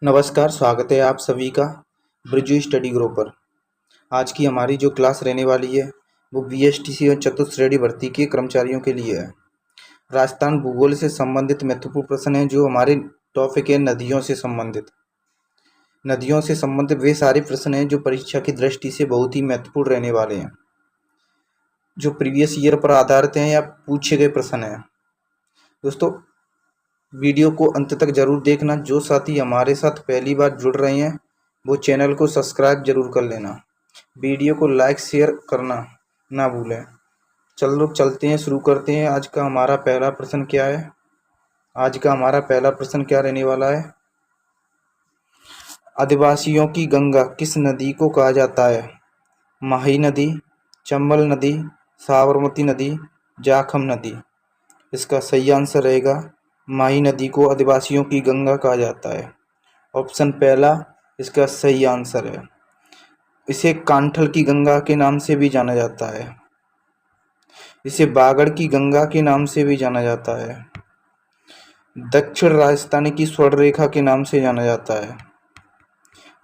नमस्कार, स्वागत है आप सभी का ब्रिजू स्टडी ग्रुप पर। आज की हमारी जो क्लास रहने वाली है वो बीएसटीसी और चतुश्रेणी भर्ती के कर्मचारियों के लिए है। राजस्थान भूगोल से संबंधित महत्वपूर्ण प्रश्न है जो हमारे टॉपिक है नदियों से संबंधित। नदियों से संबंधित वे सारे प्रश्न हैं जो परीक्षा की दृष्टि से बहुत ही महत्वपूर्ण रहने वाले हैं, जो प्रीवियस ईयर पर आधारित हैं या पूछे गए प्रश्न हैं। दोस्तों, वीडियो को अंत तक जरूर देखना। जो साथी हमारे साथ पहली बार जुड़ रहे हैं वो चैनल को सब्सक्राइब जरूर कर लेना। वीडियो को लाइक शेयर करना ना भूलें। चलो चलते हैं, शुरू करते हैं। आज का हमारा पहला प्रश्न क्या है? आज का हमारा पहला प्रश्न क्या रहने वाला है? आदिवासियों की गंगा किस नदी को कहा जाता है? माही नदी, चंबल नदी, साबरमती नदी, जाखम नदी। इसका सही आंसर रहेगा माही नदी को आदिवासियों की गंगा कहा जाता है। ऑप्शन पहला इसका सही आंसर है। इसे कांठल की गंगा के नाम से भी जाना जाता है। इसे बागड़ की गंगा के नाम से भी जाना जाता है। दक्षिण राजस्थान की स्वर्ण रेखा के नाम से जाना जाता है।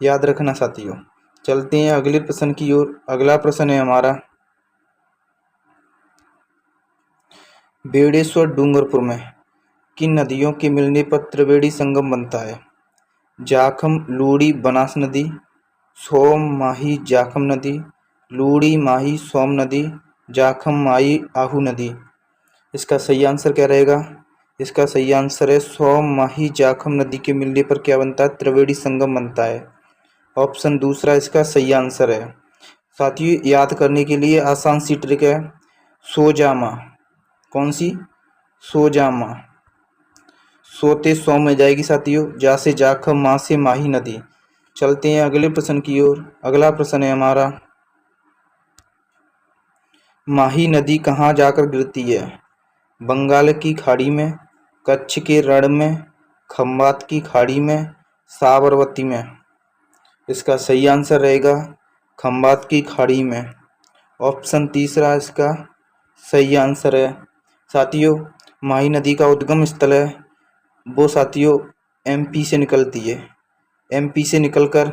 याद रखना साथियों। चलते हैं अगले प्रश्न की ओर। अगला प्रश्न है हमारा, बेड़ेश्वर डूंगरपुर में किन नदियों के मिलने पर त्रिवेणी संगम बनता है? जाखम लूड़ी बनास नदी, सोम माही जाखम नदी, लूड़ी माही सोम नदी, जाखम माही आहू नदी। इसका सही आंसर क्या रहेगा? इसका सही आंसर है सोम माही जाखम नदी के मिलने पर क्या बनता है? त्रिवेणी संगम बनता है। ऑप्शन दूसरा इसका सही आंसर है। साथियों, याद करने के लिए आसान सी ट्रिक है, सोजामा। कौन सी? सोजामा। सोते सोम में जाएगी साथियों, जा से जाखम, माँ से माही नदी। चलते हैं अगले प्रश्न की ओर। अगला प्रश्न है हमारा, माही नदी कहाँ जाकर गिरती है? बंगाल की खाड़ी में, कच्छ के रण में, खंबात की खाड़ी में, साबरमती में। इसका सही आंसर रहेगा खंबात की खाड़ी में। ऑप्शन तीसरा इसका सही आंसर है। साथियों, माही नदी का उद्गम स्थल है वो साथियों एमपी से निकलती है। एमपी से निकलकर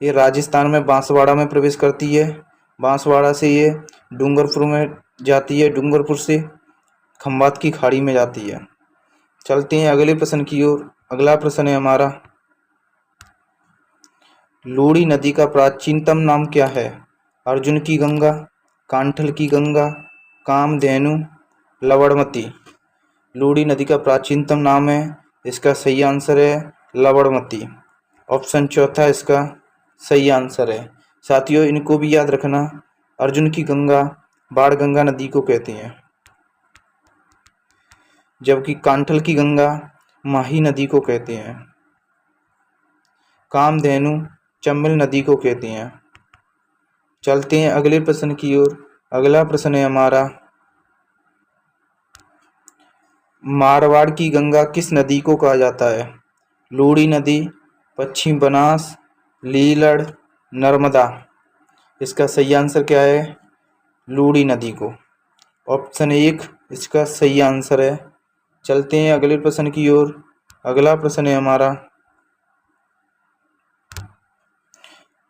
ये राजस्थान में बांसवाड़ा में प्रवेश करती है। बांसवाड़ा से ये डूंगरपुर में जाती है, डूंगरपुर से खंबात की खाड़ी में जाती है। चलते हैं अगले प्रश्न की ओर। अगला प्रश्न है हमारा, लूड़ी नदी का प्राचीनतम नाम क्या है? अर्जुन की गंगा, कांठल की गंगा, कामधेनु, लवणमती। लूड़ी नदी का प्राचीनतम नाम है, इसका सही आंसर है लवणमती। ऑप्शन चौथा इसका सही आंसर है। साथियों, इनको भी याद रखना। अर्जुन की गंगा बाणगंगा नदी को कहते हैं, जबकि कांठल की गंगा माही नदी को कहते हैं। कामधेनु चंबल नदी को कहते हैं। चलते हैं अगले प्रश्न की ओर। अगला प्रश्न है हमारा, मारवाड़ की गंगा किस नदी को कहा जाता है? लूड़ी नदी, पश्चिम बनास, लीलड़, नर्मदा। इसका सही आंसर क्या है? लूड़ी नदी को। ऑप्शन एक इसका सही आंसर है। चलते हैं अगले प्रश्न की ओर। अगला प्रश्न है हमारा,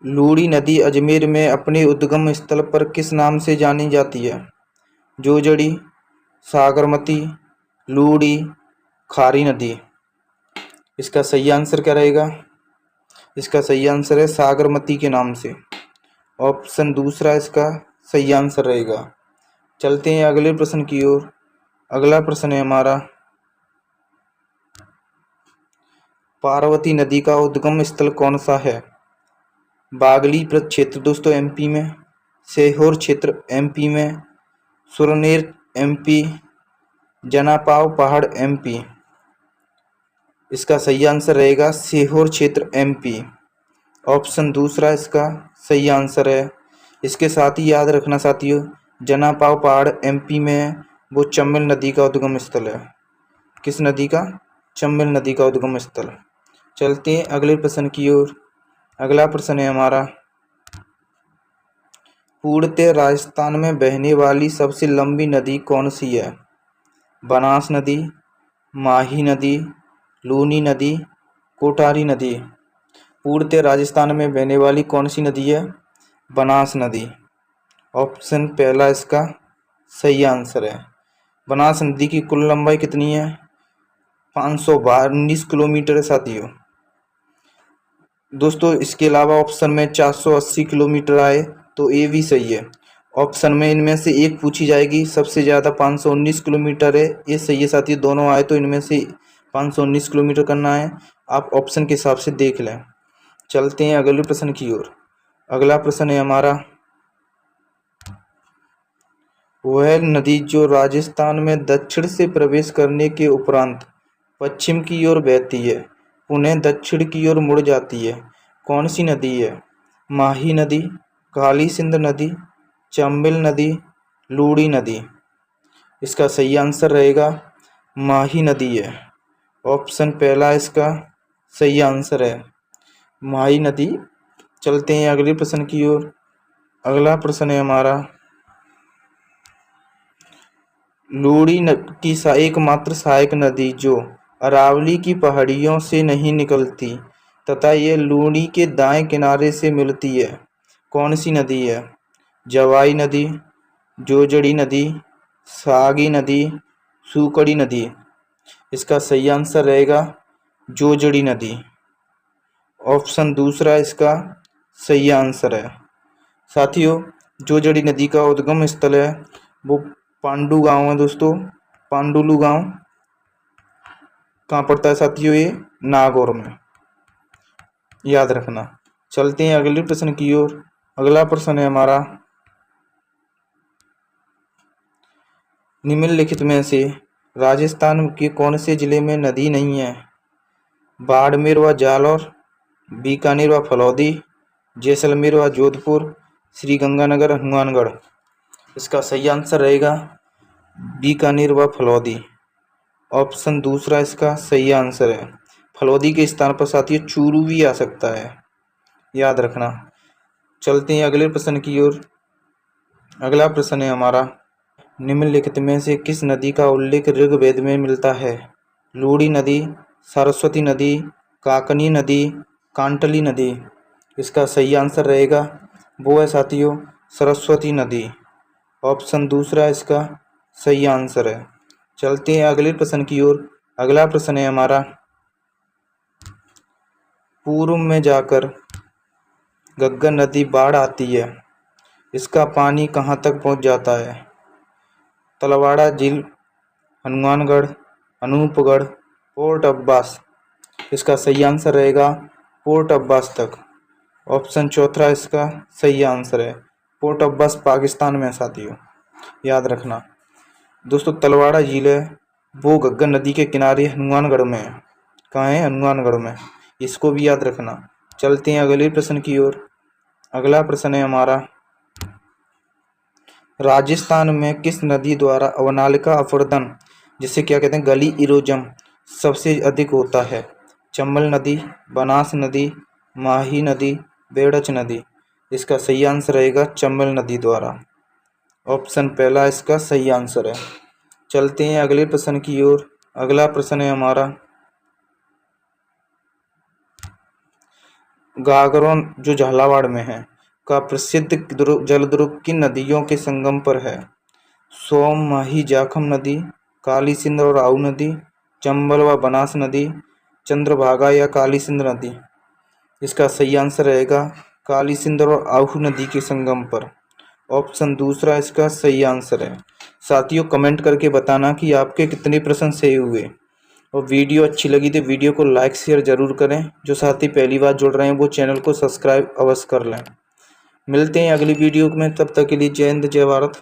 लूड़ी नदी अजमेर में अपने उद्गम स्थल पर किस नाम से जानी जाती है? जोजड़ी, सागरमती, लूड़ी, खारी नदी। इसका सही आंसर क्या रहेगा? इसका सही आंसर है सागरमती के नाम से। ऑप्शन दूसरा इसका सही आंसर रहेगा। चलते हैं अगले प्रश्न की ओर। अगला प्रश्न है हमारा, पार्वती नदी का उद्गम स्थल कौन सा है? बागली क्षेत्र दोस्तों एमपी में, सीहोर क्षेत्र एमपी में, सुरनेर एमपी, जनापाव पहाड़ एमपी। इसका सही आंसर रहेगा सीहोर क्षेत्र एमपी। ऑप्शन दूसरा इसका सही आंसर है। इसके साथ ही याद रखना साथियों, जनापाव पहाड़ एमपी में है वो चंबल नदी का उद्गम स्थल है। किस नदी का? चंबल नदी का उद्गम स्थल। चलते हैं अगले प्रश्न की ओर। अगला प्रश्न है हमारा, पूर्णतः राजस्थान में बहने वाली सबसे लंबी नदी कौन सी है? बनास नदी, माही नदी, लूनी नदी, कोटारी नदी। पूर्णतः राजस्थान में बहने वाली कौन सी नदी है? बनास नदी। ऑप्शन पहला इसका सही आंसर है। बनास नदी की कुल लंबाई कितनी है? 519 किलोमीटर है साथियों। दोस्तों इसके अलावा ऑप्शन में 480 किलोमीटर आए तो ये भी सही है। ऑप्शन में इनमें से एक पूछी जाएगी, सबसे ज़्यादा 519 किलोमीटर है, ये सही है साथियों। दोनों आए तो इनमें से 519 किलोमीटर करना है। आप ऑप्शन के हिसाब से देख लें। चलते हैं अगले प्रश्न की ओर। अगला प्रश्न है हमारा, वह नदी जो राजस्थान में दक्षिण से प्रवेश करने के उपरांत पश्चिम की ओर बहती है, पुनः दक्षिण की ओर मुड़ जाती है, कौन सी नदी है? माही नदी, काली सिंध नदी, चंबल नदी, लूड़ी नदी। इसका सही आंसर रहेगा माही नदी है। ऑप्शन पहला इसका सही आंसर है, माही नदी। चलते हैं अगले प्रश्न की ओर। अगला प्रश्न है हमारा, लूड़ी की एकमात्र सहायक नदी जो अरावली की पहाड़ियों से नहीं निकलती तथा ये लूड़ी के दाएं किनारे से मिलती है, कौन सी नदी है? जवाई नदी, जोजड़ी नदी, सागी नदी, सूकड़ी नदी। इसका सही आंसर रहेगा जोजड़ी नदी। ऑप्शन दूसरा इसका सही आंसर है। साथियों जोजड़ी नदी का उद्गम स्थल है वो पांडू गांव है दोस्तों। पांडुलू गांव कहाँ पड़ता है साथियों? ये नागौर में, याद रखना। चलते हैं अगले प्रश्न की ओर। अगला प्रश्न है हमारा, निम्नलिखित में से राजस्थान के कौन से जिले में नदी नहीं है? बाड़मेर व जालौर, बीकानेर व फलौदी, जैसलमेर व जोधपुर, श्री गंगानगर हनुमानगढ़। इसका सही आंसर रहेगा बीकानेर व फलौदी। ऑप्शन दूसरा इसका सही आंसर है। फलौदी के स्थान पर साथियों चूरू भी आ सकता है, याद रखना। चलते हैं अगले प्रश्न की ओर। अगला प्रश्न है हमारा, निम्नलिखित में से किस नदी का उल्लेख ऋग्वेद में मिलता है? लूड़ी नदी, सरस्वती नदी, काकनी नदी, कांटली नदी। इसका सही आंसर रहेगा वो है साथियों सरस्वती नदी। ऑप्शन दूसरा इसका सही आंसर है। चलते हैं अगले प्रश्न की ओर। अगला प्रश्न है हमारा, पूर्व में जाकर घग्गर नदी बाढ़ आती है, इसका पानी कहाँ तक पहुँच जाता है? तलवाड़ा झील, हनुमानगढ़, अनूपगढ़, पोर्ट अब्बास। इसका सही आंसर रहेगा पोर्ट अब्बास तक। ऑप्शन चौथा इसका सही आंसर है। पोर्ट अब्बास पाकिस्तान में साथियों, याद रखना। दोस्तों तलवाड़ा झील है वो घग्गर नदी के किनारे हनुमानगढ़ में है। कहाँ है? हनुमानगढ़ में। इसको भी याद रखना। चलते हैं अगले प्रश्न की ओर। अगला प्रश्न है हमारा, राजस्थान में किस नदी द्वारा अवनालिका अपर्दन, जिसे क्या कहते हैं गली इरोजन, सबसे अधिक होता है? चंबल नदी, बनास नदी, माही नदी, बेड़च नदी। इसका सही आंसर रहेगा चंबल नदी द्वारा। ऑप्शन पहला इसका सही आंसर है। चलते हैं अगले प्रश्न की ओर। अगला प्रश्न है हमारा, गागरोन जो झालावाड़ में है का प्रसिद्ध जलद्रुप किन नदियों के संगम पर है? सोम, माही, जाखम नदी, काली सिंध और आऊ नदी, चंबल व बनास नदी, चंद्रभागा या काली सिंध नदी। इसका सही आंसर रहेगा काली सिंध और आहू नदी के संगम पर। ऑप्शन दूसरा इसका सही आंसर है। साथियों कमेंट करके बताना कि आपके कितने प्रश्न सही हुए, और वीडियो अच्छी लगी तो वीडियो को लाइक शेयर ज़रूर करें। जो साथी पहली बार जुड़ रहे हैं वो चैनल को सब्सक्राइब अवश्य कर लें। मिलते हैं अगली वीडियो में, तब तक के लिए जय हिंद जय भारत।